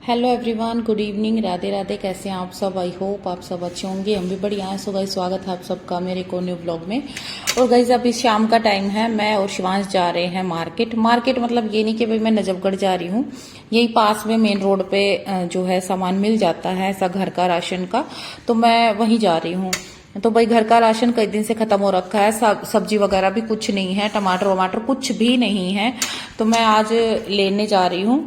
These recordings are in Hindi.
Hello everyone, good evening, Radhe Radhe. कैसे हैं आप सब? आई होप आप सब अच्छे होंगे। हम भी बढ़िया हैं। सो गाइस, स्वागत है आप सबका मेरे को न्यू ब्लॉग में। और गाइस, अभी शाम का टाइम है। मैं और शिवांश जा रहे हैं मार्केट मतलब ये नहीं कि भाई मैं नजफगढ़ जा रही हूँ। यही पास में मेन रोड पे जो है सामान मिल जाता है ऐसा घर का राशन का, तो मैं वहीं जा रही हूँ। तो भाई घर का राशन कई दिन से खत्म हो रखा है। सब्जी वगैरह भी कुछ नहीं है, टमाटर वमाटर कुछ भी नहीं है। तो मैं आज लेने जा रही हूँ।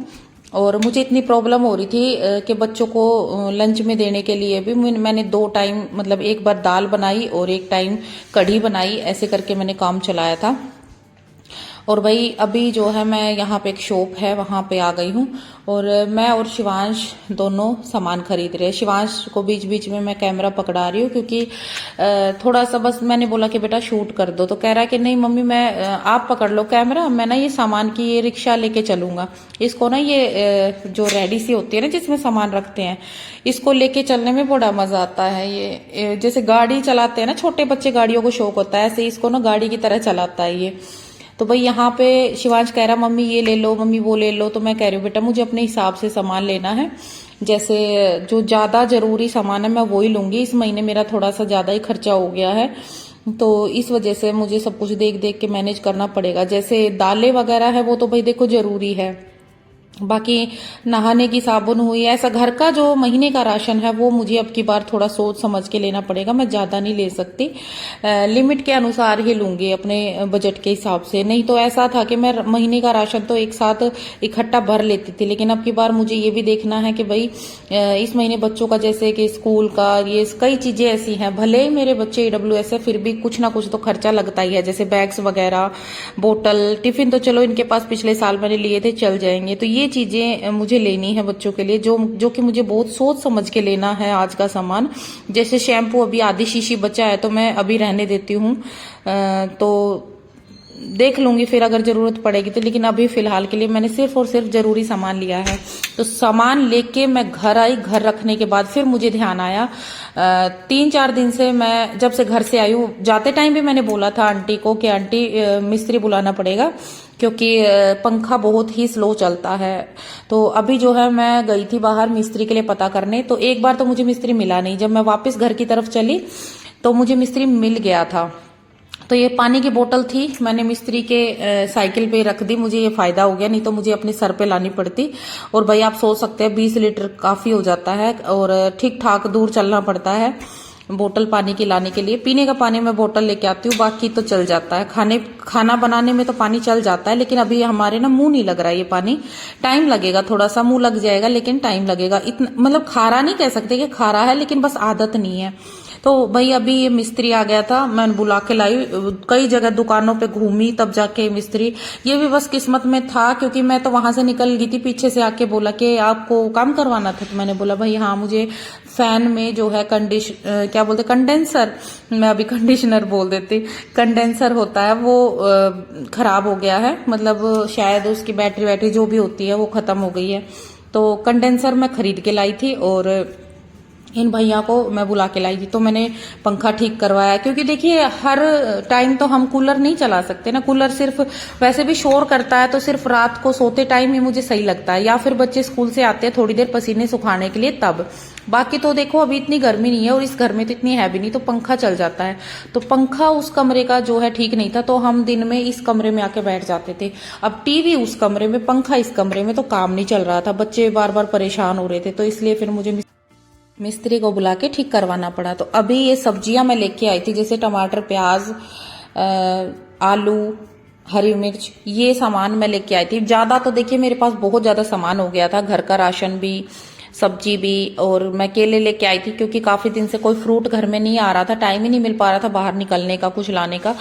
और मुझे इतनी प्रॉब्लम हो रही थी कि बच्चों को लंच में देने के लिए भी मैंने 2 टाइम मतलब एक बार दाल बनाई और एक टाइम कढ़ी बनाई, ऐसे करके मैंने काम चलाया था। और भाई अभी जो है मैं यहाँ पे एक शॉप है वहां पे आ गई हूँ। और मैं और शिवांश दोनों सामान खरीद रहे हैं। शिवांश को बीच बीच में मैं कैमरा पकड़ा रही हूँ क्योंकि थोड़ा सा बस मैंने बोला कि बेटा शूट कर दो, तो कह रहा है कि नहीं मम्मी मैं आप पकड़ लो कैमरा, मैं ना ये सामान की ये रिक्शा लेके चलूंगा। इसको ना ये जो रेडी सी होती है ना जिसमें सामान रखते हैं, इसको लेके चलने में बड़ा मजा आता है। ये जैसे गाड़ी चलाते हैं ना, छोटे बच्चे गाड़ियों को शौक होता है, ऐसे इसको ना गाड़ी की तरह चलाता है ये। तो भाई यहाँ पे शिवांश कह रहा मम्मी ये ले लो, मम्मी वो ले लो। तो मैं कह रही हूँ बेटा मुझे अपने हिसाब से सामान लेना है, जैसे जो ज्यादा जरूरी सामान है मैं वो ही लूंगी। इस महीने मेरा थोड़ा सा ज्यादा ही खर्चा हो गया है, तो इस वजह से मुझे सब कुछ देख देख के मैनेज करना पड़ेगा। जैसे दालें वगैरह है वो तो भाई देखो जरूरी है, बाकी नहाने की साबुन हुई, ऐसा घर का जो महीने का राशन है वो मुझे अब की बार थोड़ा सोच समझ के लेना पड़ेगा। मैं ज्यादा नहीं ले सकती, लिमिट के अनुसार ही लूंगी अपने बजट के हिसाब से। नहीं तो ऐसा था कि मैं महीने का राशन तो एक साथ इकट्ठा भर लेती थी, लेकिन अब की बार मुझे ये भी देखना है कि भाई इस महीने बच्चों का जैसे कि स्कूल का ये कई चीजें ऐसी हैं, भले ही मेरे बच्चे EWS है फिर भी कुछ ना कुछ तो खर्चा लगता ही है, जैसे बैग्स वगैरह, बोतल, टिफिन तो चलो इनके पास पिछले साल मैंने लिए थे चल जाएंगे। तो ये चीजें मुझे लेनी है बच्चों के लिए, जो कि मुझे बहुत सोच समझ के लेना है आज का सामान। जैसे शैम्पू अभी आधी शीशी बचा है तो मैं अभी रहने देती हूँ, तो देख लूंगी फिर अगर जरूरत पड़ेगी तो। लेकिन अभी फिलहाल के लिए मैंने सिर्फ और सिर्फ जरूरी सामान लिया है। तो सामान लेके मैं घर आई, घर रखने के बाद फिर मुझे ध्यान आया 3-4 दिन से मैं जब से घर से आई हूँ, जाते टाइम भी मैंने बोला था आंटी को कि आंटी मिस्त्री बुलाना पड़ेगा क्योंकि पंखा बहुत ही स्लो चलता है। तो अभी जो है मैं गई थी बाहर मिस्त्री के लिए पता करने, तो एक बार तो मुझे मिस्त्री मिला नहीं। जब मैं वापस घर की तरफ चली तो मुझे मिस्त्री मिल गया था। तो ये पानी की बोतल थी, मैंने मिस्त्री के साइकिल पे रख दी। मुझे ये फायदा हो गया, नहीं तो मुझे अपने सर पे लानी पड़ती। और भाई आप सोच सकते हैं 20 लीटर काफी हो जाता है और ठीक ठाक दूर चलना पड़ता है बोतल पानी की लाने के लिए। पीने का पानी मैं बोतल लेके आती हूँ, बाकी तो चल जाता है। खाना बनाने में तो पानी चल जाता है, लेकिन अभी हमारे ना मुंह नहीं लग रहा है ये पानी। टाइम लगेगा, थोड़ा सा मुंह लग जाएगा लेकिन टाइम लगेगा। इतना मतलब खारा नहीं कह सकते कि खारा है, लेकिन बस आदत नहीं है। तो भाई अभी ये मिस्त्री आ गया था, मैंने बुला के लाई, कई जगह दुकानों पे घूमी तब जाके मिस्त्री। ये भी बस किस्मत में था क्योंकि मैं तो वहां से निकल गई थी, पीछे से आके बोला कि आपको काम करवाना था। तो मैंने बोला भाई हाँ, मुझे फैन में जो है क्या बोलते कंडेंसर, मैं अभी कंडीशनर बोल देती, कंडेंसर होता है वो खराब हो गया है, मतलब शायद उसकी बैटरी जो भी होती है वो खत्म हो गई है। तो कंडेंसर मैं खरीद के लाई थी और इन भैया को मैं बुला के लाई थी। तो मैंने पंखा ठीक करवाया, क्योंकि देखिए हर टाइम तो हम कूलर नहीं चला सकते ना। कूलर सिर्फ वैसे भी शोर करता है, तो सिर्फ रात को सोते टाइम ही मुझे सही लगता है, या फिर बच्चे स्कूल से आते हैं थोड़ी देर पसीने सुखाने के लिए तब। बाकी तो देखो अभी इतनी गर्मी नहीं है और इस घर में तो इतनी है भी नहीं, तो पंखा चल जाता है। तो पंखा उस कमरे का जो है ठीक नहीं था, तो हम दिन में इस कमरे में आके बैठ जाते थे। अब टीवी उस कमरे में, पंखा इस कमरे में, तो काम नहीं चल रहा था। बच्चे बार बार परेशान हो रहे थे, तो इसलिए फिर मुझे मिस्त्री को बुला के ठीक करवाना पड़ा। तो अभी ये सब्जियां मैं लेके आई थी, जैसे टमाटर, प्याज, आलू, हरी मिर्च, ये सामान मैं लेके आई थी। ज्यादा तो देखिए मेरे पास बहुत ज्यादा सामान हो गया था, घर का राशन भी, सब्जी भी। और मैं केले लेके आई थी क्योंकि काफी दिन से कोई फ्रूट घर में नहीं आ रहा था, टाइम ही नहीं मिल पा रहा था बाहर निकलने का, कुछ लाने का।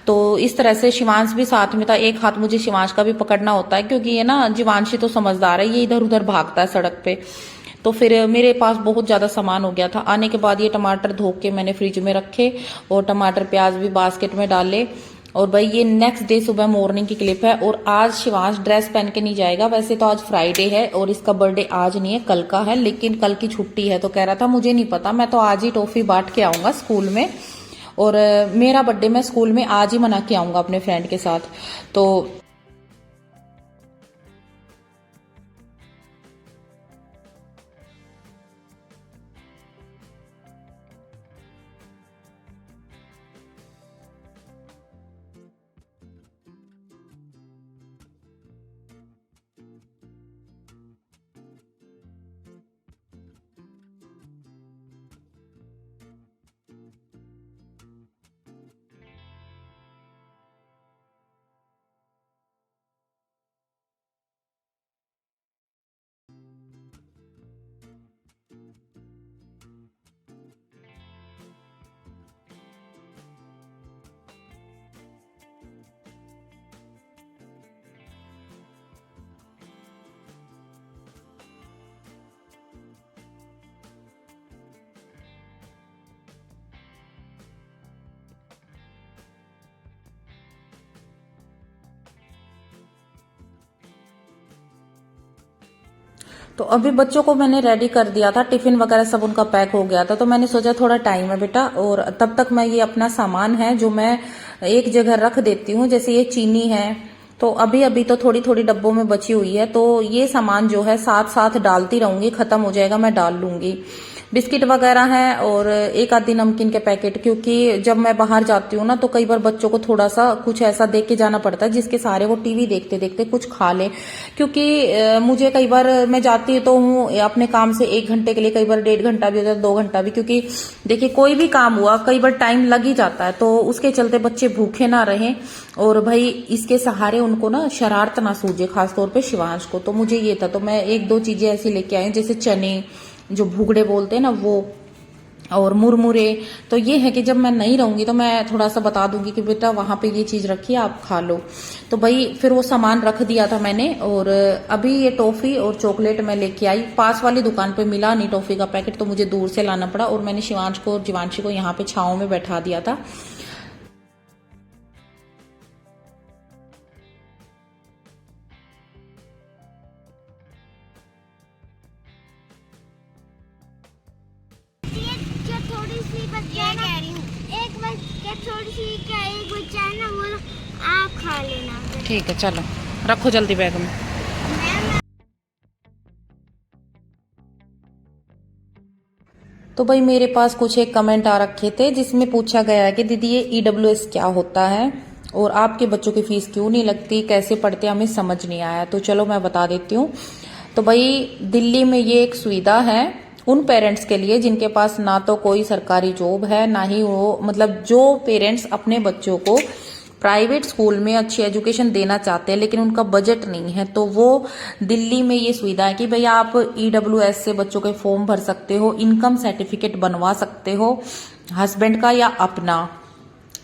तो इस तरह से शिवांश भी साथ में था, एक हाथ मुझे शिवांश का भी पकड़ना होता है क्योंकि ये ना जीवांशी तो समझदार है, ये इधर उधर भागता है सड़क पे। तो फिर मेरे पास बहुत ज्यादा सामान हो गया था। आने के बाद ये टमाटर धो के मैंने फ्रिज में रखे और टमाटर प्याज भी बास्केट में डाले। और भाई ये नेक्स्ट डे सुबह मॉर्निंग की क्लिप है। और आज शिवांश ड्रेस पहन के नहीं जाएगा, वैसे तो आज फ्राइडे है और इसका बर्थडे आज नहीं है कल का है, लेकिन कल की छुट्टी है। तो कह रहा था मुझे नहीं पता, मैं तो आज ही टॉफी बांट के आऊंगा स्कूल में, और मेरा बर्थडे मैं स्कूल में आज ही मना के आऊंगा अपने फ्रेंड के साथ। तो तो अभी बच्चों को मैंने रेडी कर दिया था, टिफिन वगैरह सब उनका पैक हो गया था। तो मैंने सोचा थोड़ा टाइम है बेटा, और तब तक मैं ये अपना सामान है जो मैं एक जगह रख देती हूँ। जैसे ये चीनी है, तो अभी अभी तो थोड़ी थोड़ी डब्बों में बची हुई है, तो ये सामान जो है साथ साथ डालती रहूंगी, खत्म हो जाएगा मैं डाल लूंगी। बिस्किट वगैरह है और एक आधी नमकीन के पैकेट, क्योंकि जब मैं बाहर जाती हूँ ना तो कई बार बच्चों को थोड़ा सा कुछ ऐसा देख के जाना पड़ता है जिसके सहारे वो टीवी देखते देखते कुछ खा ले। क्योंकि मुझे कई बार मैं जाती तो हूँ अपने काम से 1 घंटे के लिए, कई बार 1.5 घंटा भी हो जाता है, 2 घंटा भी, क्योंकि देखिए कोई भी काम हुआ कई बार टाइम लग ही जाता है। तो उसके चलते बच्चे भूखे ना रहें, और भाई इसके सहारे उनको ना शरारत ना सूझे, खासतौर पे शिवांश को। तो मुझे ये था, तो मैं 1-2 चीजें ऐसी लेके आई, जैसे चने जो भुगड़े बोलते हैं ना वो, और मुरमुरे। तो ये है कि जब मैं नहीं रहूंगी तो मैं थोड़ा सा बता दूंगी कि बेटा वहां पे ये चीज रखी है, आप खा लो। तो भाई फिर वो सामान रख दिया था मैंने। और अभी ये टॉफी और चॉकलेट मैं लेके आई, पास वाली दुकान पे मिला नहीं टॉफी का पैकेट, तो मुझे दूर से लाना पड़ा। और मैंने शिवांश को और जीवांशी को यहाँ पे छांव में बैठा दिया था। क्या थोड़ी सी बच्चा है ना, एक बच्चा थोड़ी सी क्या एक बच्चा है ना, वो आप खा लेना। ठीक है, चलो रखो जल्दी बैग में। तो भाई मेरे पास कुछ एक कमेंट आ रखे थे जिसमें पूछा गया है कि दीदी ये ईडब्ल्यूएस क्या होता है और आपके बच्चों की फीस क्यों नहीं लगती, कैसे पढ़ते, हमें समझ नहीं आया। तो चलो मैं बता देती हूँ। तो भाई दिल्ली में ये एक सुविधा है उन पेरेंट्स के लिए जिनके पास ना तो कोई सरकारी जॉब है, ना ही वो, मतलब जो पेरेंट्स अपने बच्चों को प्राइवेट स्कूल में अच्छी एजुकेशन देना चाहते हैं लेकिन उनका बजट नहीं है, तो वो दिल्ली में ये सुविधा है कि भैया आप ईडब्ल्यूएस से बच्चों के फॉर्म भर सकते हो, इनकम सर्टिफिकेट बनवा सकते हो, हस्बैंड का या अपना,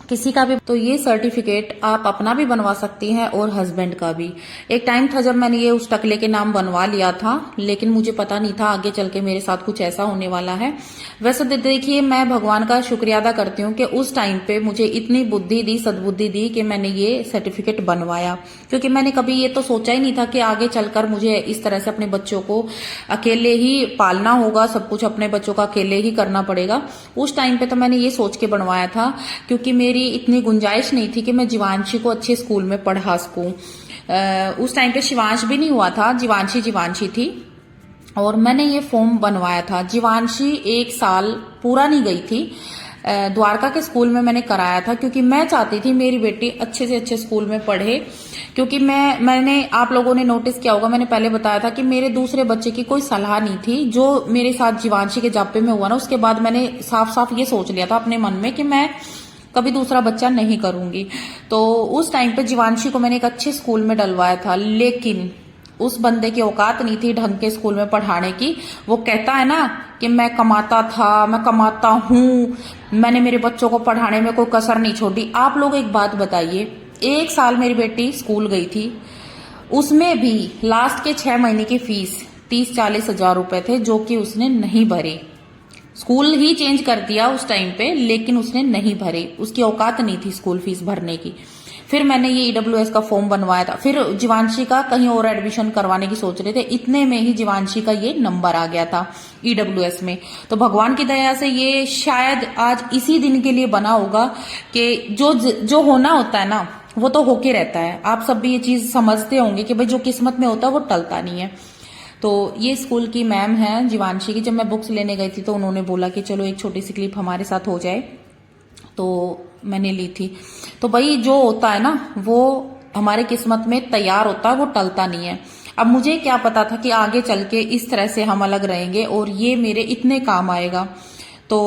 किसी का भी। तो ये सर्टिफिकेट आप अपना भी बनवा सकती हैं और हस्बैंड का भी। एक टाइम था जब मैंने ये उस टकले के नाम बनवा लिया था, लेकिन मुझे पता नहीं था आगे चल के मेरे साथ कुछ ऐसा होने वाला है। वैसे देखिए मैं भगवान का शुक्रिया अदा करती हूँ कि उस टाइम पे मुझे इतनी बुद्धि दी, सद्बुद्धि दी कि मैंने ये सर्टिफिकेट बनवाया। क्योंकि मैंने कभी ये तो सोचा ही नहीं था कि आगे चलकर मुझे इस तरह से अपने बच्चों को अकेले ही पालना होगा, सब कुछ अपने बच्चों का अकेले ही करना पड़ेगा। उस टाइम पे तो मैंने ये सोच के बनवाया था, क्योंकि मेरी इतनी गुंजाइश नहीं थी कि मैं जीवांशी को अच्छे स्कूल में पढ़ा सकूं। उस टाइम पे शिवांश भी नहीं हुआ था, जीवांशी थी, और मैंने ये फॉर्म बनवाया था। जीवांशी 1 साल पूरा नहीं गई थी, द्वारका के स्कूल में मैंने कराया था, क्योंकि मैं चाहती थी मेरी बेटी अच्छे से अच्छे स्कूल में पढ़े। क्योंकि मैंने आप लोगों ने नोटिस किया होगा, मैंने पहले बताया था कि मेरे दूसरे बच्चे की कोई सलाह नहीं थी। जो मेरे साथ जीवांशी के जाप्पे में हुआ ना, उसके बाद मैंने साफ साफ ये सोच लिया था अपने मन में कि मैं कभी दूसरा बच्चा नहीं करूंगी। तो उस टाइम पे जीवांशी को मैंने एक अच्छे स्कूल में डलवाया था, लेकिन उस बंदे की औकात नहीं थी ढंग के स्कूल में पढ़ाने की। वो कहता है ना कि मैं कमाता था, मैं कमाता हूं, मैंने मेरे बच्चों को पढ़ाने में कोई कसर नहीं छोड़ी। आप लोग एक बात बताइए, 1 साल मेरी बेटी स्कूल गई थी, उसमें भी लास्ट के 6 महीने की फीस 30-40 हजार रुपए थे, जो कि उसने नहीं भरे। स्कूल ही चेंज कर दिया उस टाइम पे, लेकिन उसने नहीं भरे, उसकी औकात नहीं थी स्कूल फीस भरने की। फिर मैंने ये ईडब्ल्यूएस का फॉर्म बनवाया था। फिर जीवांशी का कहीं और एडमिशन करवाने की सोच रहे थे, इतने में ही जीवांशी का ये नंबर आ गया था ईडब्ल्यूएस में। तो भगवान की दया से ये शायद आज इसी दिन के लिए बना होगा कि जो होना होता है ना वो तो होके रहता है। आप सब भी ये चीज समझते होंगे कि भाई जो किस्मत में होता है वो टलता नहीं है। तो ये स्कूल की मैम है जीवांशी की, जब मैं बुक्स लेने गई थी तो उन्होंने बोला कि चलो एक छोटी सी क्लिप हमारे साथ हो जाए, तो मैंने ली थी। तो भाई जो होता है ना वो हमारे किस्मत में तैयार होता है, वो टलता नहीं है। अब मुझे क्या पता था कि आगे चल के इस तरह से हम अलग रहेंगे और ये मेरे इतने काम आएगा। तो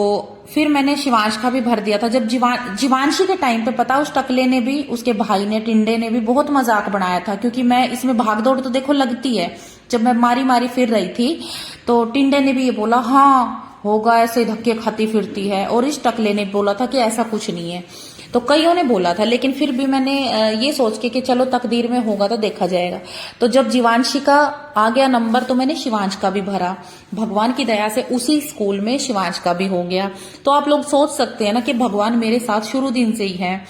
फिर मैंने शिवांश का भी भर दिया था। जब जीवांशी के टाइम पे पता उस टकले ने भी, उसके भाई ने, टिंडे ने भी बहुत मजाक बनाया था, क्योंकि मैं इसमें भागदौड़ तो देखो लगती है। जब मैं मारी मारी फिर रही थी तो टिंडे ने भी ये बोला हाँ होगा, ऐसे धक्के खाती फिरती है, और इस टकले ने बोला था कि ऐसा कुछ नहीं है। तो कईयों ने बोला था, लेकिन फिर भी मैंने ये सोच के कि चलो तकदीर में होगा तो देखा जाएगा। तो जब जीवांशी का आ गया नंबर तो मैंने शिवांश का भी भरा। भगवान की दया से उसी स्कूल में शिवांश का भी हो गया। तो आप लोग सोच सकते हैं ना कि भगवान मेरे साथ शुरू दिन से ही है।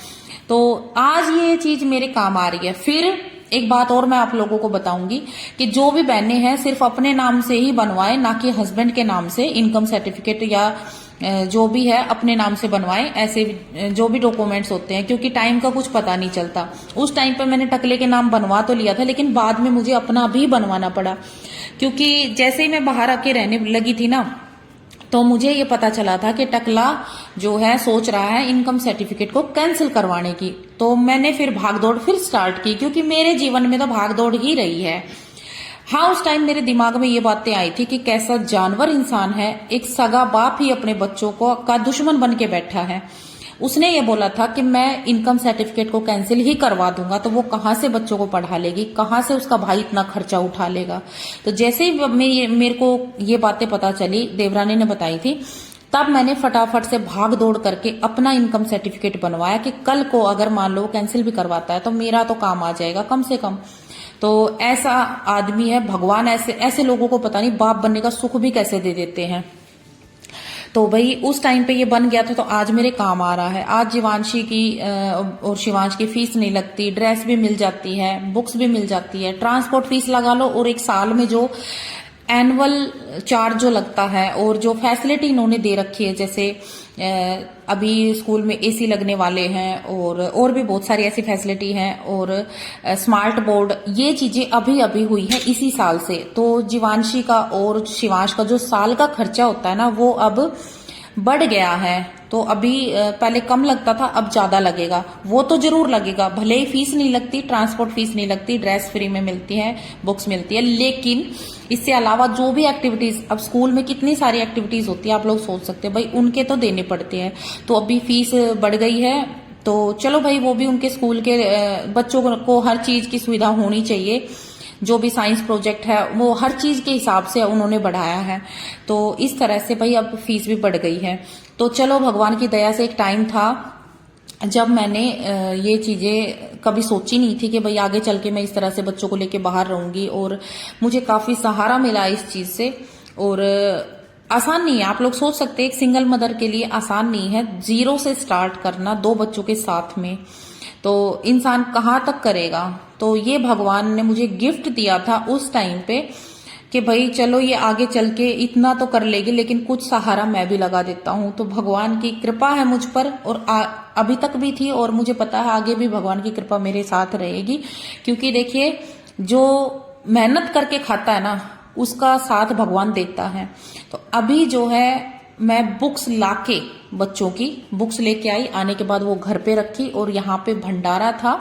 तो आज ये चीज मेरे काम आ रही है। फिर एक बात और मैं आप लोगों को बताऊंगी कि जो भी बहनें हैं सिर्फ अपने नाम से ही बनवाएं, ना कि हस्बैंड के नाम से इनकम सर्टिफिकेट या जो भी है अपने नाम से बनवाएं। ऐसे जो भी डॉक्यूमेंट्स होते हैं, क्योंकि टाइम का कुछ पता नहीं चलता। उस टाइम पे मैंने टकले के नाम बनवा तो लिया था, लेकिन बाद में मुझे अपना भी बनवाना पड़ा, क्योंकि जैसे ही मैं बाहर आके रहने लगी थी ना, तो मुझे ये पता चला था कि टकला जो है सोच रहा है इनकम सर्टिफिकेट को कैंसिल करवाने की। तो मैंने फिर भागदौड़ फिर स्टार्ट की, क्योंकि मेरे जीवन में तो भागदौड़ ही रही है। हाँ, उस टाइम मेरे दिमाग में ये बातें आई थी कि कैसा जानवर इंसान है, एक सगा बाप ही अपने बच्चों को का दुश्मन बन के बैठा है। उसने ये बोला था कि मैं इनकम सर्टिफिकेट को कैंसिल ही करवा दूंगा, तो वो कहाँ से बच्चों को पढ़ा लेगी, कहाँ से उसका भाई इतना खर्चा उठा लेगा। तो जैसे ही मेरे को ये बातें पता चली, देवरानी ने बताई थी, तब मैंने फटाफट से भाग दौड़ करके अपना इनकम सर्टिफिकेट बनवाया कि कल को अगर मान लो कैंसिल भी करवाता है तो मेरा तो काम आ जाएगा कम से कम। तो ऐसा आदमी है भगवान, ऐसे लोगों को पता नहीं बाप बनने का सुख भी कैसे दे देते हैं। तो भाई उस टाइम पे ये बन गया था, तो आज मेरे काम आ रहा है। आज जीवांशी की और शिवांश की फीस नहीं लगती, ड्रेस भी मिल जाती है, बुक्स भी मिल जाती है, ट्रांसपोर्ट फीस लगा लो, और एक साल में जो एनुअल चार्ज जो लगता है और जो फैसिलिटी इन्होंने दे रखी है, जैसे अभी स्कूल में एसी लगने वाले हैं और भी बहुत सारी ऐसी फैसिलिटी हैं, और स्मार्ट बोर्ड, ये चीजें अभी अभी हुई है इसी साल से। तो जीवांशी का और शिवांश का जो साल का खर्चा होता है ना, वो अब बढ़ गया है। तो अभी पहले कम लगता था, अब ज्यादा लगेगा। वो तो जरूर लगेगा, भले ही फीस नहीं लगती, ट्रांसपोर्ट फीस नहीं लगती, ड्रेस फ्री में मिलती है, बुक्स मिलती है, लेकिन इससे अलावा जो भी एक्टिविटीज, अब स्कूल में कितनी सारी एक्टिविटीज होती है, आप लोग सोच सकते हैं भाई, उनके तो देने पड़ते हैं। तो अभी फीस बढ़ गई है, तो चलो भाई वो भी उनके स्कूल के बच्चों को हर चीज की सुविधा होनी चाहिए। जो भी साइंस प्रोजेक्ट है वो हर चीज के हिसाब से उन्होंने बढ़ाया है। तो इस तरह से भाई अब फीस भी बढ़ गई है। तो चलो भगवान की दया से एक टाइम था जब मैंने ये चीजें कभी सोची नहीं थी कि भाई आगे चल के मैं इस तरह से बच्चों को लेके बाहर रहूंगी, और मुझे काफी सहारा मिला इस चीज से। और आसान नहीं है, आप लोग सोच सकते हैं एक सिंगल मदर के लिए आसान नहीं है जीरो से स्टार्ट करना 2 बच्चों के साथ में। तो इंसान कहाँ तक करेगा। तो ये भगवान ने मुझे गिफ्ट दिया था उस टाइम पे कि भाई चलो ये आगे चल के इतना तो कर लेगी, लेकिन कुछ सहारा मैं भी लगा देता हूँ। तो भगवान की कृपा है मुझ पर, और अभी तक भी थी, और मुझे पता है आगे भी भगवान की कृपा मेरे साथ रहेगी। क्योंकि देखिए जो मेहनत करके खाता है ना, उसका साथ भगवान देता है। तो अभी जो है मैं बुक्स लाके बच्चों की बुक्स लेके आई, आने के बाद वो घर पे रखी, और यहाँ पे भंडारा था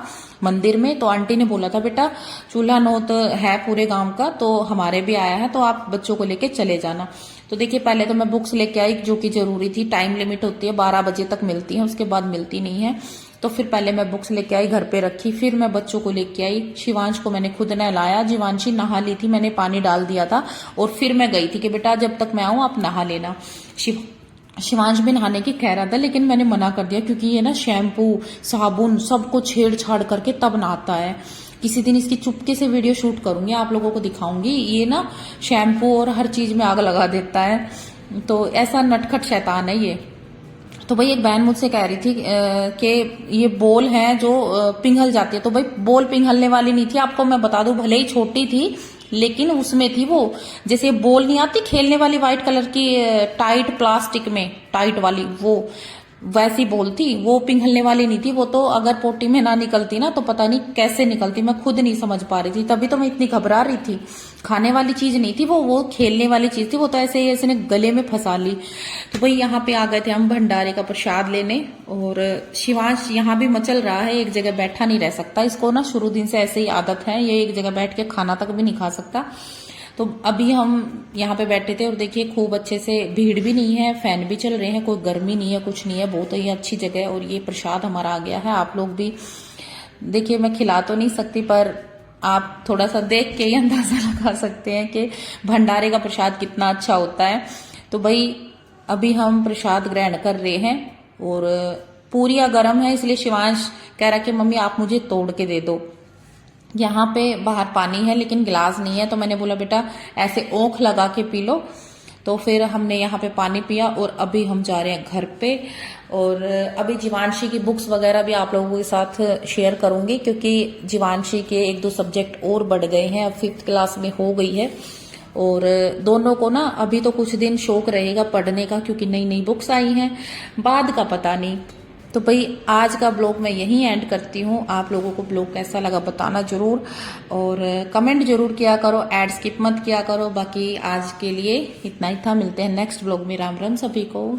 मंदिर में। तो आंटी ने बोला था बेटा चूल्हा नौत है पूरे गांव का, तो हमारे भी आया है, तो आप बच्चों को लेके चले जाना। तो देखिए पहले तो मैं बुक्स लेके आई जो कि जरूरी थी, टाइम लिमिट होती है 12 बजे तक मिलती है, उसके बाद मिलती नहीं है। तो फिर पहले मैं बुक्स लेके आई, घर पे रखी, फिर मैं बच्चों को लेके आई। शिवांश को मैंने खुद नहलाया, जीवांशी नहा ली थी, मैंने पानी डाल दिया था, और फिर मैं गई थी कि बेटा जब तक मैं आऊं आप नहा लेना। शिवांश भी नहाने की कह रहा था, लेकिन मैंने मना कर दिया, क्योंकि ये ना शैम्पू साबुन सबको छेड़छाड़ करके तब नहाता है। किसी दिन इसकी चुपके से वीडियो शूट करूंगी, आप लोगों को दिखाऊंगी। ये ना शैम्पू और हर चीज में आग लगा देता है, तो ऐसा नटखट शैतान है ये। तो भाई एक बहन मुझसे कह रही थी कि ये बॉल है जो पिघल जाती है, तो भाई बॉल पिघलने वाली नहीं थी, आपको मैं बता दूं, भले ही छोटी थी लेकिन उसमें थी वो, जैसे बॉल नहीं आती खेलने वाली व्हाइट कलर की टाइट प्लास्टिक में टाइट वाली, वो वैसी बॉल थी, वो पिघलने वाली नहीं थी। वो तो अगर पोटी में ना निकलती ना तो पता नहीं कैसे निकलती, मैं खुद नहीं समझ पा रही थी, तभी तो मैं इतनी घबरा रही थी। खाने वाली चीज नहीं थी वो खेलने वाली चीज थी, वो तो ऐसे ही ऐसे ने गले में फंसा ली। तो भाई यहाँ पे आ गए थे हम भंडारे का प्रसाद लेने, और शिवांश यहाँ भी मचल रहा है, एक जगह बैठा नहीं रह सकता। इसको ना शुरू दिन से ऐसे ही आदत है, ये एक जगह बैठ के खाना तक भी नहीं खा सकता। तो अभी हम यहाँ पे बैठे थे, और देखिए खूब अच्छे से, भीड़ भी नहीं है, फैन भी चल रहे हैं, कोई गर्मी नहीं है, कुछ नहीं है, बहुत ही अच्छी जगह है। और ये प्रसाद हमारा आ गया है, आप लोग भी देखिए, मैं खिला तो नहीं सकती, पर आप थोड़ा सा देख के ही अंदाजा लगा सकते हैं कि भंडारे का प्रसाद कितना अच्छा होता है। तो भाई अभी हम प्रसाद ग्रहण कर रहे हैं, और पूरियां गर्म है, इसलिए शिवांश कह रहा कि मम्मी आप मुझे तोड़ के दे दो। यहाँ पे बाहर पानी है लेकिन गिलास नहीं है, तो मैंने बोला बेटा ऐसे ओंख लगा के पी लो। तो फिर हमने यहाँ पे पानी पिया और अभी हम जा रहे हैं घर पे। और अभी जीवांशी की बुक्स वगैरह भी आप लोगों के साथ शेयर करूंगी, क्योंकि जीवांशी के 1-2 सब्जेक्ट और बढ़ गए हैं, अब 5th क्लास में हो गई है। और दोनों को ना अभी तो कुछ दिन शौक रहेगा पढ़ने का, क्योंकि नई नई बुक्स आई हैं, बाद का पता नहीं। तो भाई आज का ब्लॉग मैं यहीं एंड करती हूँ। आप लोगों को ब्लॉग कैसा लगा बताना जरूर, और कमेंट जरूर किया करो, ऐड स्किप मत किया करो। बाकी आज के लिए इतना ही था, मिलते हैं नेक्स्ट ब्लॉग में। राम राम सभी को।